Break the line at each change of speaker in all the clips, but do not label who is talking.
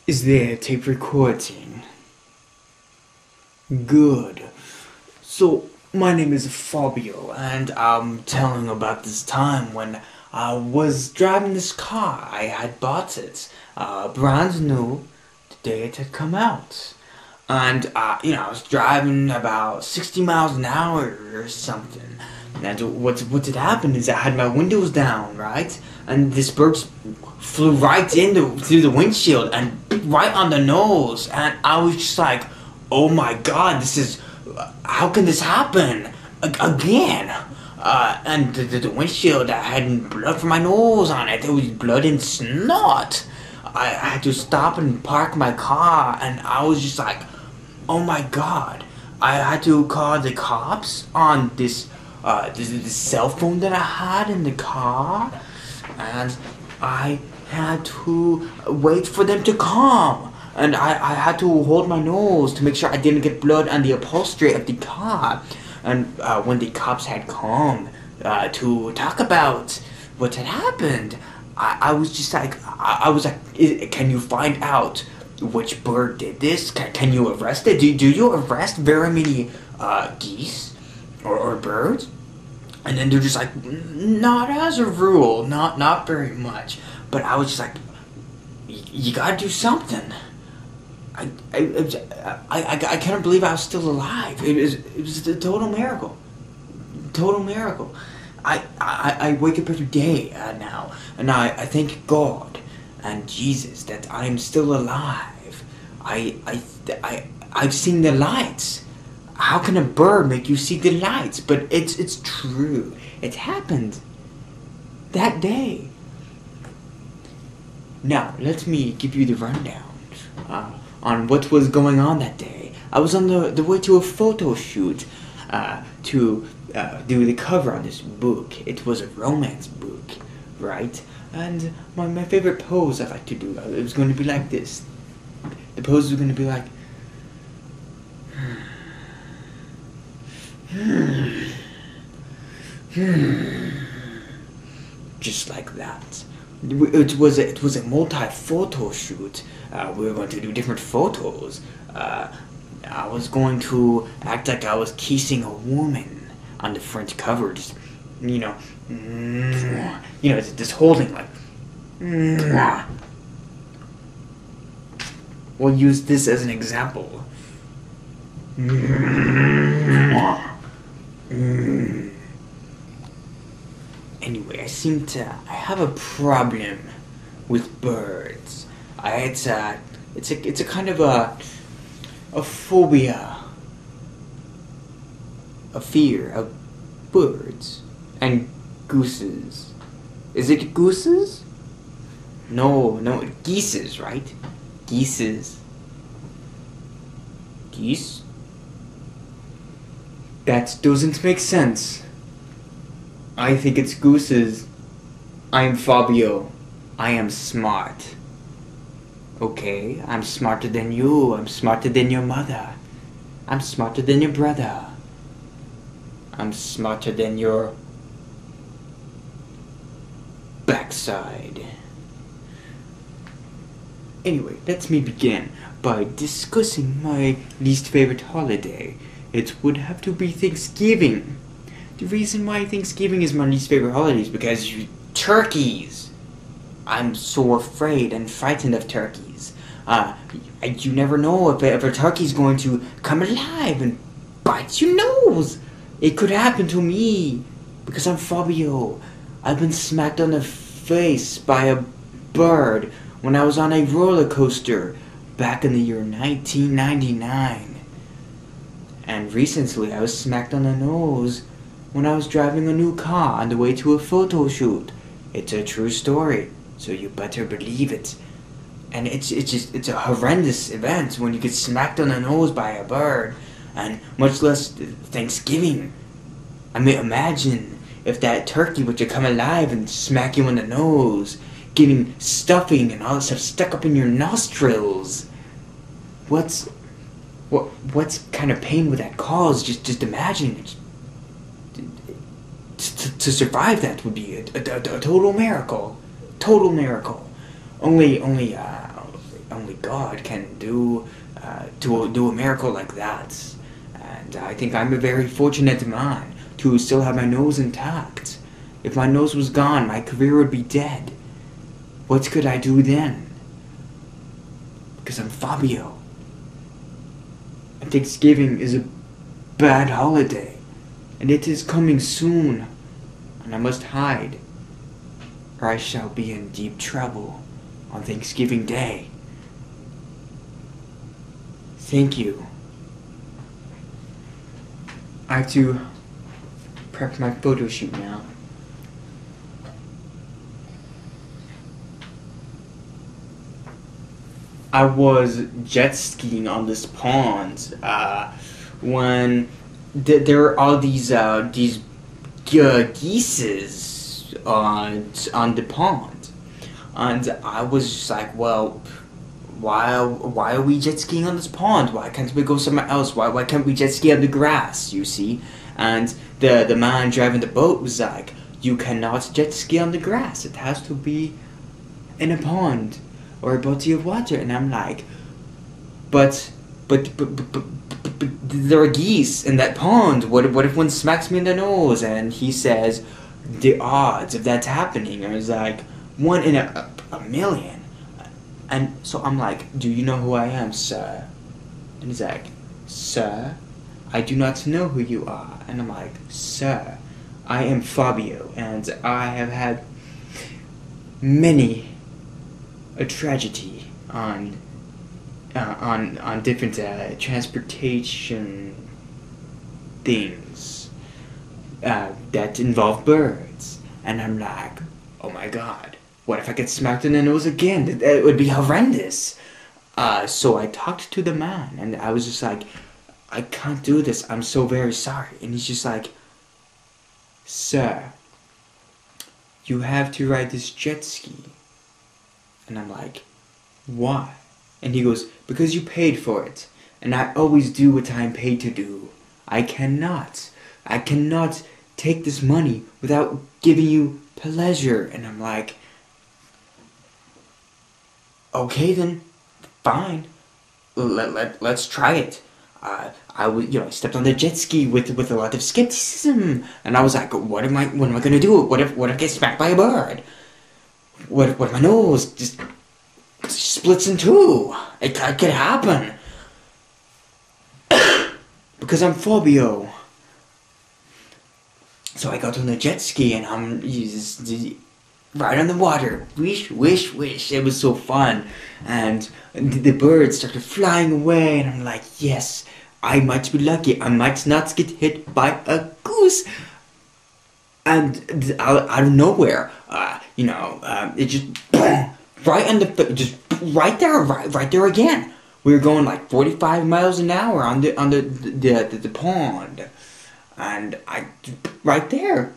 Is there a tape recording? Good. So, my name is Fabio, and I'm telling about this time when I was driving this car. I had bought it, brand new, the day it had come out. And, I was driving about 60 miles an hour or something. And what had happened is I had my windows down, right? And this bird flew right through the windshield and right on the nose. And I was just like, oh my god, how can this happen? Again? And the windshield, I had blood from my nose on it. There was blood and snot. I had to stop and park my car, and I was just like, oh my god. I had to call the cops on this cell phone that I had in the car, and I had to wait for them to come. And I had to hold my nose to make sure I didn't get blood on the upholstery of the car. And when the cops had come to talk about what had happened, I was just like, I was like, can you find out which bird did this? Can you arrest it? Do you arrest very many geese or birds? And then they're just like, not as a rule, not very much. But I was just like, you gotta do something. I can't believe I was still alive. It was a total miracle. Total miracle. I wake up every day now, and I thank God and Jesus that I am still alive. I've seen the lights. How can a bird make you see the lights? But it's true. It happened that day. Now let me give you the rundown on what was going on that day. I was on the way to a photo shoot to do the cover on this book. It was a romance book, right? And my favorite pose I like to do, it was going to be like this. The pose was going to be like, just like that. It was a multi-photo shoot. We were going to do different photos. I was going to act like I was kissing a woman on the front cover, just just holding like. We'll use this as an example. Anyway, I have a problem with birds. It's a kind of a phobia, a fear of birds and gooses. Is it gooses? No, geeses, right? Geeses. Geese? That doesn't make sense. I think it's gooses. I am Fabio. I am smart. Okay, I'm smarter than you. I'm smarter than your mother. I'm smarter than your brother. I'm smarter than your backside. Anyway, let me begin by discussing my least favorite holiday. It would have to be Thanksgiving. The reason why Thanksgiving is my least favorite holiday is because turkeys. I'm so afraid and frightened of turkeys. You never know if a turkey's going to come alive and bite your nose. It could happen to me because I'm Fabio. I've been smacked on the face by a bird when I was on a roller coaster back in the year 1999. And recently I was smacked on the nose when I was driving a new car on the way to a photo shoot. It's a true story, so you better believe it. And it's a horrendous event when you get smacked on the nose by a bird, and much less Thanksgiving. I mean, imagine if that turkey were to come alive and smack you on the nose, getting stuffing and all that stuff stuck up in your nostrils. What kind of pain would that cause? Just imagine it. To survive that would be a total miracle. Total miracle. Only only God can do do a miracle like that. And I think I'm a very fortunate man to still have my nose intact. If my nose was gone, my career would be dead. What could I do then? Because I'm Fabio. And Thanksgiving is a bad holiday, and it is coming soon, and I must hide, or I shall be in deep trouble on Thanksgiving Day. Thank you. I have to prep my photo shoot now. I was jet skiing on this pond when there are all these geese on the pond, and I was just like, well, why are we jet skiing on this pond? Why can't we go somewhere else? Why can't we jet ski on the grass? You see, and the man driving the boat was like, you cannot jet ski on the grass. It has to be in a pond or a body of water. And I'm like, but there are geese in that pond. What if one smacks me in the nose? And he says, the odds of that happening is like 1 in a million. And so I'm like, do you know who I am, sir? And he's like, sir, I do not know who you are. And I'm like, sir, I am Fabio, and I have had many a tragedy on different transportation things that involve birds. And I'm like, oh my god, what if I get smacked in the nose again? It would be horrendous. So I talked to the man, and I was just like, I can't do this, I'm so very sorry. And he's just like, sir, you have to ride this jet ski. And I'm like, why? And he goes, because you paid for it, and I always do what I'm paid to do. I cannot take this money without giving you pleasure. And I'm like, okay then, fine, let's try it. I stepped on the jet ski with a lot of skepticism, and I was like, what am I gonna do? What if I get smacked by a bird? What if my nose just splits in two? It could happen. Because I'm Fabio. So I got on the jet ski, and I'm just right on the water. Wish. It was so fun. And the birds started flying away, and I'm like, yes, I might be lucky. I might not get hit by a goose. And out of nowhere, it just right on just right there again. We were going like 45 miles an hour on the pond, and right there.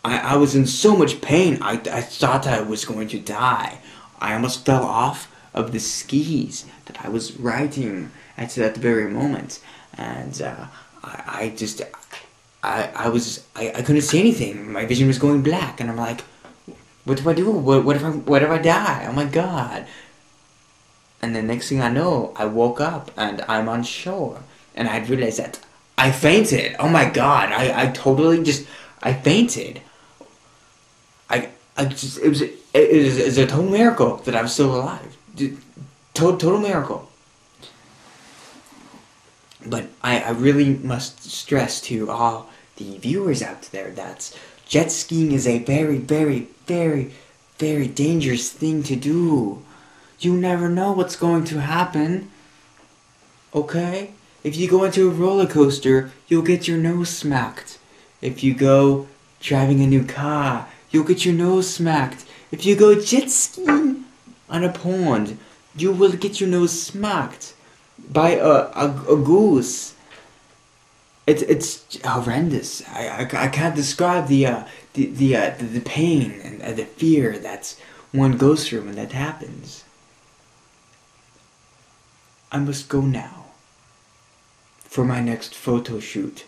I was in so much pain. I thought I was going to die. I almost fell off of the skis that I was riding at that very moment, and I couldn't see anything. My vision was going black, and I'm like, what do I do? What if I die? Oh my god! And the next thing I know, I woke up and I'm on shore, and I realized that I fainted. Oh my god! I totally I fainted. It was a total miracle that I was still alive. Total miracle. But I really must stress to all the viewers out there that jet skiing is a very, very, very, very dangerous thing to do. You never know what's going to happen. Okay? If you go into a roller coaster, you'll get your nose smacked. If you go driving a new car, you'll get your nose smacked. If you go jet skiing on a pond, you will get your nose smacked by a goose. It's horrendous. I can't describe the pain and the fear that one goes through when that happens. I must go now. For my next photo shoot,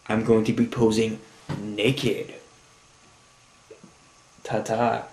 I'm going to be posing naked. Ta-ta.